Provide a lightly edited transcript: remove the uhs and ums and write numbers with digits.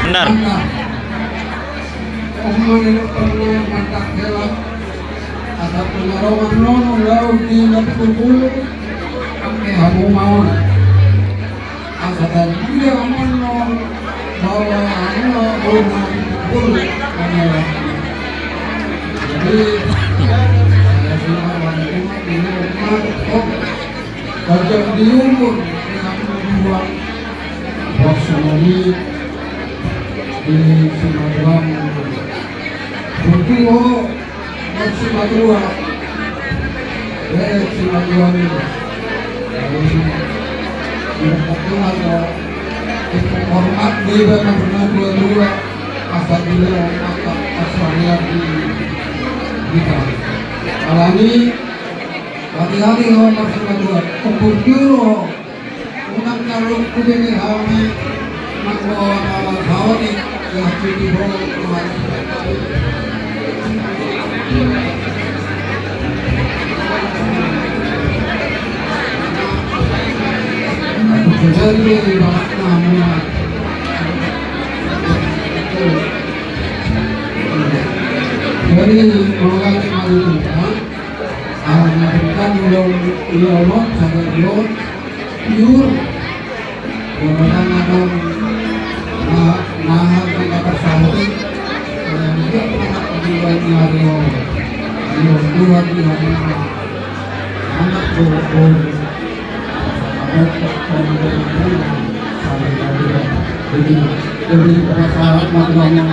Benar. Ada pengaruhan nono laut di Lampung sampai hamu mau. Asal dia mono bawa anu rumah pun jadi saya cuma wanita di rumah kok bajak diumur dengan membuat waksunami di Sumatera Bukti Sumatera Sumatera itu hormat di bawah dua asal beliau akak asal di kami. Kalau ini hati-hati kalau masalah dua ukur kilo unang kalau kubini kami maklumat awal kawani yang cuci bol kemarin. Jadi namanya dari mulai kemarin kita ulama sangat pure kemudian ada nahan kita bersahuri dan dia anak penjual Mario dua di anak jadi pada saat maklumnya